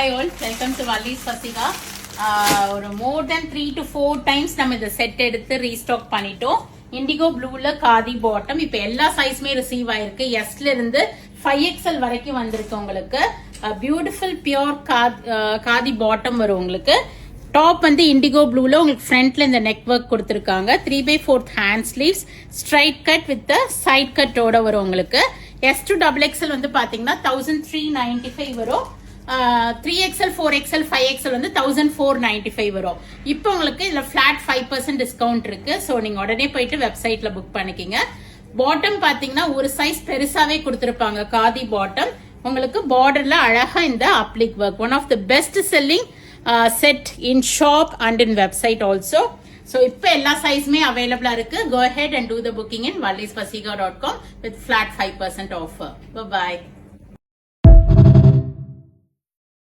Hi all, welcome to Valli's Fasika. ஒரு more than 3 to 4 times நம்ம இந்த set எடுத்து ரீஸ்டாக் பண்ணிட்டோம். இண்டிகோ ப்ளூல காதி பாட்டம் இப்போ எல்லா சைஸ்மே ரிசீவ் ஆயிருக்கு. எஸ்ல இருந்து 5XL வரைக்கும் வந்திருக்கு உங்களுக்கு. பியூட்டிஃபுல் பியூர் காதி பாட்டம் வரும் உங்களுக்கு. டாப் வந்து இண்டிகோ ப்ளூல உங்களுக்கு ஃப்ரண்ட்ல இந்த நெக் ஒர்க் கொடுத்துருக்காங்க. 3/4 hand sleeves straight cut with side கட்டோட வரும் உங்களுக்கு. S to XXL வந்து பாத்தீங்கன்னா 1395 வரும். 3XL 4XL 5XL வந்து 1495 வரும். இப்போ உங்களுக்கு இதுல ஃபிளாட் 5% டிஸ்கவுண்ட் இருக்கு. ஸோ நீங்க உடனே போயிட்டு வெப்சைட்ல புக் பண்ணிக்கிங்க. பாட்டம் பாத்தீங்கன்னா ஒரு சைஸ் பெருசாவே கொடுத்துருப்பாங்க. காதி பாட்டம் உங்களுக்கு பார்டர்ல அழகா இந்த applique work. One of the best selling set in shop and in website also. So இப்போ எல்லா சைஸ்மே அவைலபிளா இருக்கு. Go ahead and do the booking in vallisfasika.com with flat 5% offer. Bye bye.